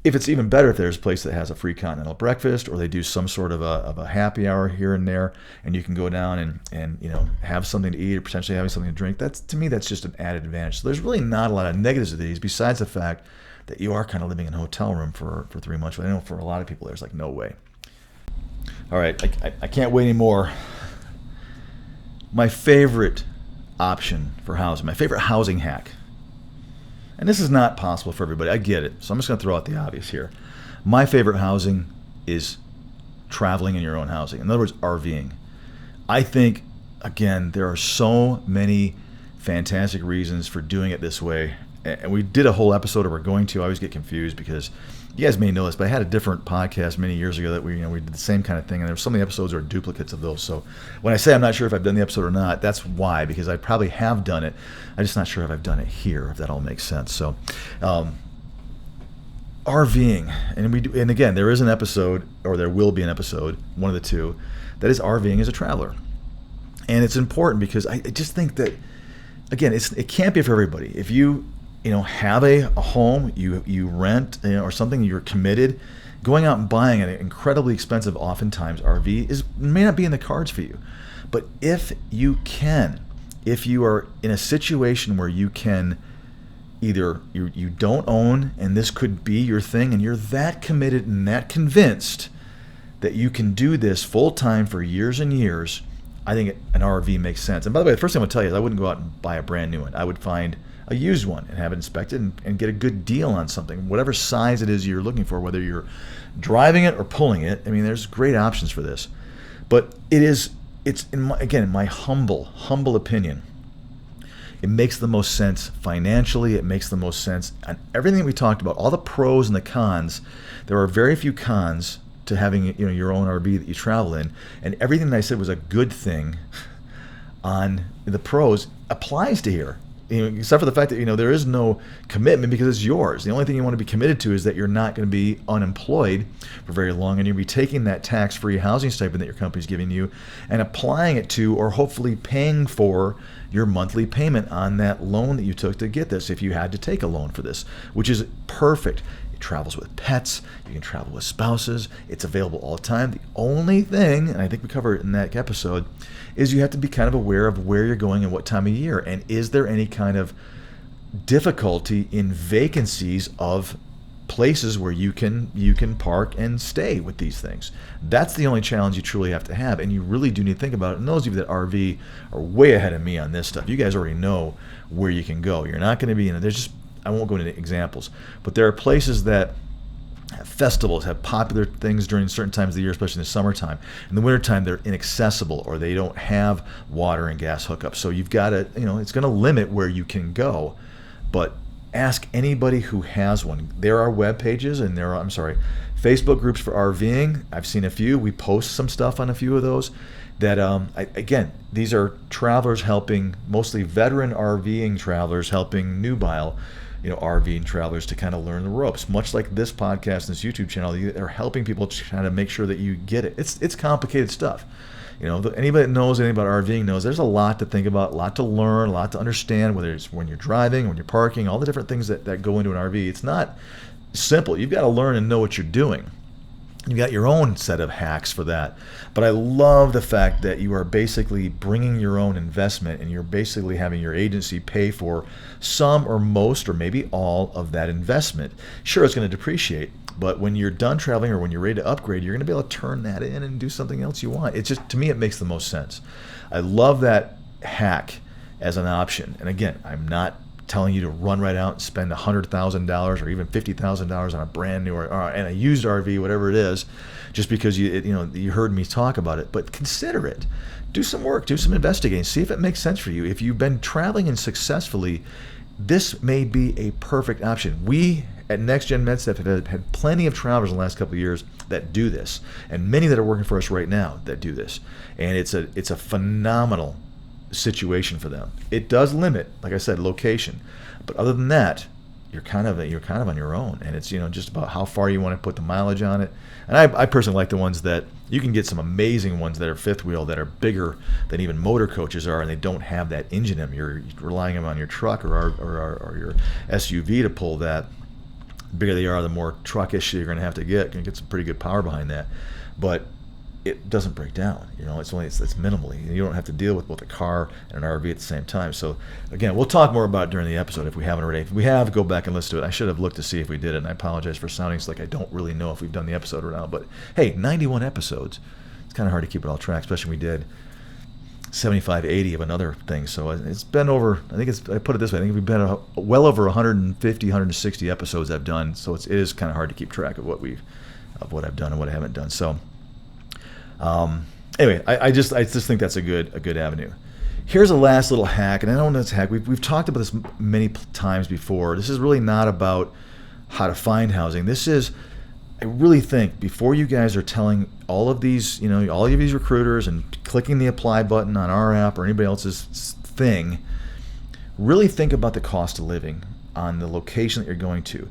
If it's even better if there's a place that has a free continental breakfast, or they do some sort of a happy hour here and there, and you can go down and have something to eat or potentially having something to drink. To me, that's just an added advantage. So there's really not a lot of negatives to these, besides the fact that you are kind of living in a hotel room for 3 months. But I know for a lot of people, there's no way. All right, I can't wait anymore. My favorite option for housing, my favorite housing hack, and this is not possible for everybody, I get it, so I'm just going to throw out the obvious here. My favorite housing is traveling in your own housing. In other words, RVing. I think, again, there are so many fantastic reasons for doing it this way. And we did a whole episode, or we're going to. I always get confused because you guys may know this, but I had a different podcast many years ago that we did the same kind of thing, and there were some of the episodes are duplicates of those. So when I say I'm not sure if I've done the episode or not, that's why, because I probably have done it. I'm just not sure if I've done it here, if that all makes sense. So RVing, and again, there is an episode, or there will be an episode, one of the two, that is RVing as a traveler. And it's important because I just think that, again, it can't be for everybody. If you have a home, you rent, or something, you're committed, going out and buying an incredibly expensive, oftentimes RV may not be in the cards for you. But if you are in a situation where you can either you don't own, and this could be your thing, and you're that committed and that convinced that you can do this full time for years and years, I think an RV makes sense. And by the way, the first thing I'm going to tell you is I wouldn't go out and buy a brand new one. I would find a used one and have it inspected and get a good deal on something, whatever size it is you're looking for, whether you're driving it or pulling it. There's great options for this. But it's in my humble opinion, it makes the most sense financially. It makes the most sense on everything we talked about, all the pros and the cons. There are very few cons to having your own RV that you travel in, and everything that I said was a good thing on the pros applies to here. Except for the fact that there is no commitment because it's yours. The only thing you want to be committed to is that you're not going to be unemployed for very long, and you'll be taking that tax-free housing stipend that your company's giving you and applying it to, or hopefully paying for, your monthly payment on that loan that you took to get this, if you had to take a loan for this, which is perfect. It travels with pets. You can travel with spouses. It's available all the time. The only thing, and I think we covered it in that episode, is you have to be kind of aware of where you're going and what time of year, and is there any kind of difficulty in vacancies of places where you can park and stay with these things. That's the only challenge you truly have to have, and you really do need to think about it. And those of you that RV are way ahead of me on this stuff. You guys already know where you can go. You're not going to be I won't go into examples, but there are places that have festivals, have popular things during certain times of the year, especially in the summertime. In the wintertime, they're inaccessible, or they don't have water and gas hookups. So you've got to, it's going to limit where you can go. But ask anybody who has one. There are web pages and Facebook groups for RVing. I've seen a few. We post some stuff on a few of those. That again, these are travelers helping, mostly veteran RVing travelers helping nubile, RVing travelers to kind of learn the ropes. Much like this podcast and this YouTube channel, they're helping people try to make sure that you get it. It's complicated stuff. Anybody that knows anything about RVing knows there's a lot to think about, a lot to learn, a lot to understand, whether it's when you're driving, when you're parking, all the different things that go into an RV. It's not simple. You've got to learn and know what you're doing. You've got your own set of hacks for that. But I love the fact that you are basically bringing your own investment, and you're basically having your agency pay for some or most or maybe all of that investment. Sure, it's going to depreciate, But when you're done traveling or when you're ready to upgrade, you're going to be able to turn that in and do something else you want. It's just, to me, it makes the most sense. I love that hack as an option. And again, I'm not telling you to run right out and spend $100,000 or even $50,000 on a brand new and a used RV, whatever it is, just because you heard me talk about it. But consider it. Do some work, do some investigating, see if it makes sense for you. If you've been traveling and successfully, this may be a perfect option. We at Next Gen MedStaff have had plenty of travelers in the last couple of years that do this, and many that are working for us right now that do this. And it's a phenomenal situation for them. It does limit, like I said, location, but other than that, you're kind of on your own, and it's just about how far you want to put the mileage on it. And I personally like the ones that you can get some amazing ones that are fifth wheel that are bigger than even motor coaches are, and they don't have that engine in them. You're relying on your truck or your SUV to pull that. The bigger they are, the more truckish you're going to have to get. You're going to get some pretty good power behind that, but it doesn't break down. It's minimally. You don't have to deal with both a car and an RV at the same time. So again, we'll talk more about it during the episode if we haven't already. If we have, go back and listen to it. I should have looked to see if we did it, and I apologize for sounding like I don't really know if we've done the episode or not. But hey, 91 episodes. It's kind of hard to keep it all track, especially when we did 75, 80 of another thing. So it's been over, I put it this way, I think we've been well over 150, 160 episodes I've done. So it is kind of hard to keep track of what I've done and what I haven't done. So anyway, I just think that's a good avenue. Here's a last little hack, and I don't know it's a hack. We've talked about this many times before. This is really not about how to find housing. This is, I really think, before you guys are telling all of these, all of these recruiters and clicking the apply button on our app or anybody else's thing, really think about the cost of living on the location that you're going to.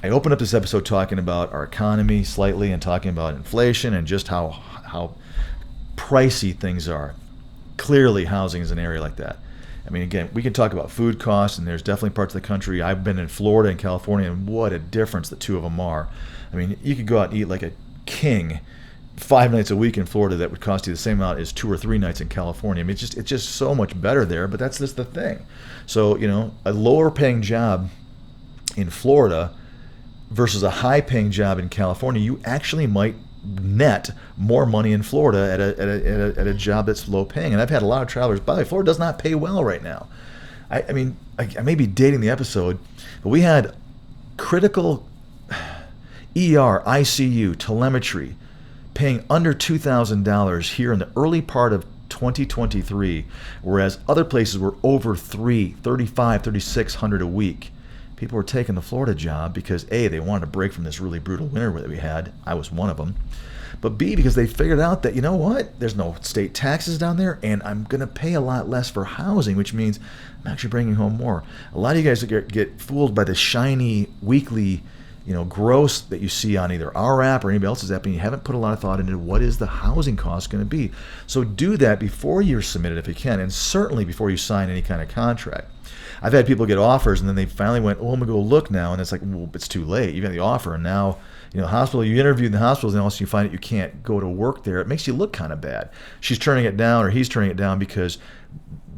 I opened up this episode talking about our economy slightly and talking about inflation and just how pricey things are. Clearly, housing is an area like that. I mean, again, we can talk about food costs, and there's definitely parts of the country. I've been in Florida and California, and what a difference the two of them are. I mean, you could go out and eat like a king 5 nights a week in Florida that would cost you the same amount as 2 or 3 nights in California. I mean, it's just so much better there, but that's just the thing. So, a lower paying job in Florida versus a high paying job in California, you actually might net more money in Florida at a job that's low paying. And I've had a lot of travelers. By the way, Florida does not pay well right now. I mean, I may be dating the episode, but we had critical ER, ICU, telemetry paying under $2,000 here in the early part of 2023, whereas other places were over $3,500 a week. People were taking the Florida job because A, they wanted to break from this really brutal winter that we had. I was one of them. But B, because they figured out that, there's no state taxes down there, and I'm going to pay a lot less for housing, which means I'm actually bringing home more. A lot of you guys get fooled by the shiny weekly, gross that you see on either our app or anybody else's app, and you haven't put a lot of thought into what is the housing cost going to be. So do that before you're submitted if you can, and certainly before you sign any kind of contract. I've had people get offers, and then they finally went, I'm going to go look now. And it's like, well, it's too late. You've got the offer, and now, hospital, you interviewed in the hospitals, and also you find that you can't go to work there. It makes you look kind of bad. She's turning it down, or he's turning it down because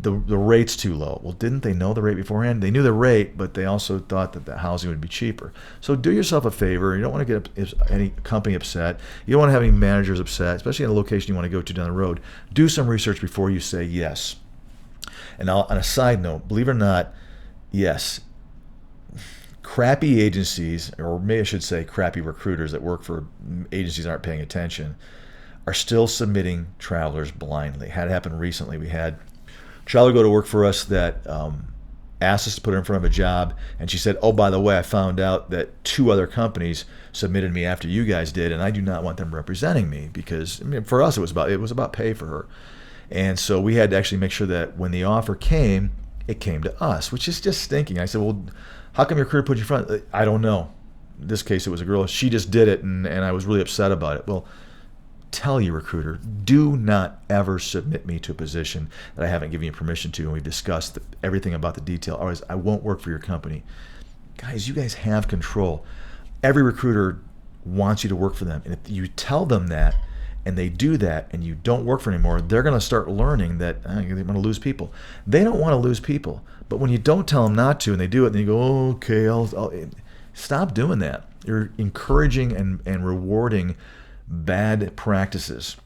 the rate's too low. Well, didn't they know the rate beforehand? They knew the rate, but they also thought that the housing would be cheaper. So do yourself a favor. You don't want to get any company upset. You don't want to have any managers upset, especially in a location you want to go to down the road. Do some research before you say yes. And on a side note, believe it or not, yes, crappy agencies, or maybe I should say crappy recruiters that work for agencies that aren't paying attention, are still submitting travelers blindly. Had it happen recently. We had a traveler go to work for us that asked us to put her in front of a job, and she said, oh, by the way, I found out that 2 other companies submitted me after you guys did, and I do not want them representing me because, for us, it was about pay for her. And so we had to actually make sure that when the offer came, it came to us, which is just stinking. I said, well, how come your recruiter put you in front? I don't know. In this case, it was a girl. She just did it, and I was really upset about it. Well, tell your recruiter, do not ever submit me to a position that I haven't given you permission to, and we've discussed everything about the detail. Otherwise, I won't work for your company. Guys, you guys have control. Every recruiter wants you to work for them, and if you tell them that, and they do that, and you don't work for anymore, they're going to start learning that they're going to lose people. They don't want to lose people, but when you don't tell them not to, and they do it, and you go, oh, okay, I'll stop doing that. You're encouraging and rewarding bad practices.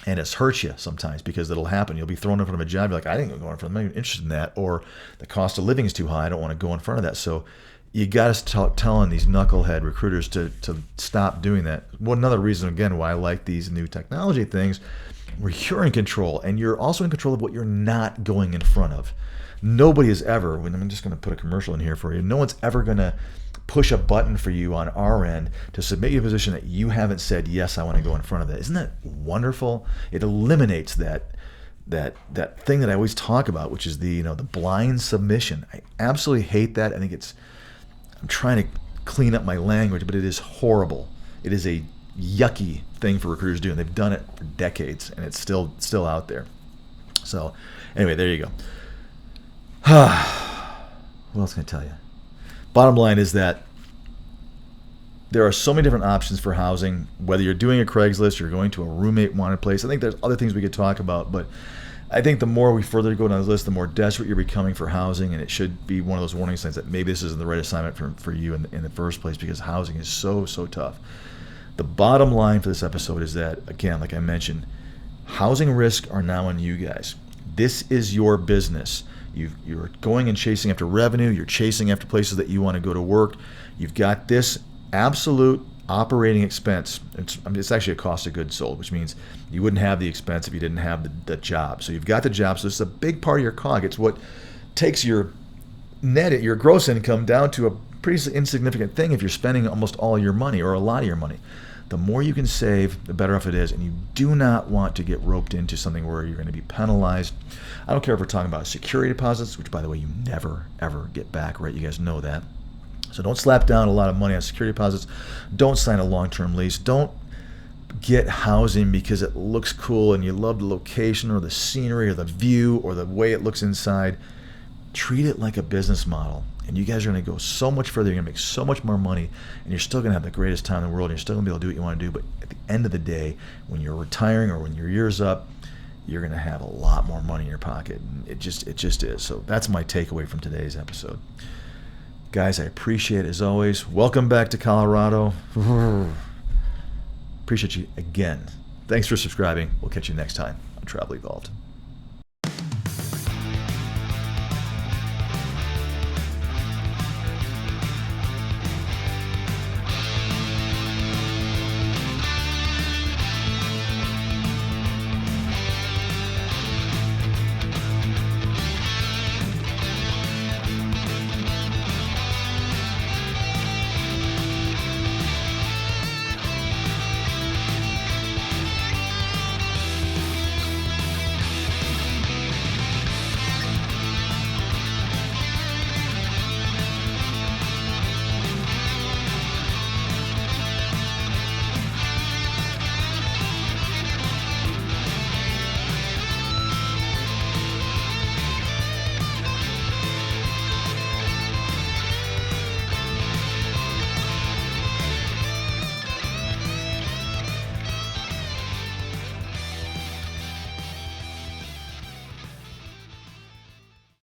And it's hurt you sometimes because it'll happen. You'll be thrown in front of a job. You're like, I didn't go in front of them. I'm not even interested in that. Or the cost of living is too high. I don't want to go in front of that. So you got to start telling these knucklehead recruiters to stop doing that. Well, another reason, again, why I like these new technology things, where you're in control. And you're also in control of what you're not going in front of. Nobody is ever, and I'm just going to put a commercial in here for you, no one's ever going to push a button for you on our end to submit you a position that you haven't said, yes, I want to go in front of that. Isn't that wonderful? It eliminates that thing that I always talk about, which is the blind submission. I absolutely hate that. I think I'm trying to clean up my language, but it is horrible. It is a yucky thing for recruiters to do, and they've done it for decades, and it's still out there. So anyway, there you go. What else can I tell you? Bottom line is that there are so many different options for housing, whether you're doing a Craigslist, you're going to a roommate wanted place. I think there's other things we could talk about, but I think the more we further go down the list, the more desperate you're becoming for housing, and it should be one of those warning signs that maybe this isn't the right assignment for you in the first place, because housing is so tough. The bottom line for this episode is that, again, like I mentioned, housing risks are now on you guys. This is your business. You're going and chasing after revenue. You're chasing after places that you want to go to work. You've got this absolute operating expense. It's actually a cost of goods sold, which means you wouldn't have the expense if you didn't have the job. So you've got the job. So it's a big part of your COG. It's what takes your gross income down to a pretty insignificant thing if you're spending almost all your money or a lot of your money. The more you can save, the better off it is, and you do not want to get roped into something where you're going to be penalized. I don't care if we're talking about security deposits, which, by the way, you never, ever get back, right? You guys know that. So don't slap down a lot of money on security deposits. Don't sign a long-term lease. Don't get housing because it looks cool and you love the location or the scenery or the view or the way it looks inside. Treat it like a business model. And you guys are going to go so much further. You're going to make so much more money, and you're still going to have the greatest time in the world. And you're still going to be able to do what you want to do. But at the end of the day, when you're retiring or when your year's up, you're going to have a lot more money in your pocket. And it just is. So that's my takeaway from today's episode. Guys, I appreciate it as always. Welcome back to Colorado. Appreciate you again. Thanks for subscribing. We'll catch you next time on Travel Evolved.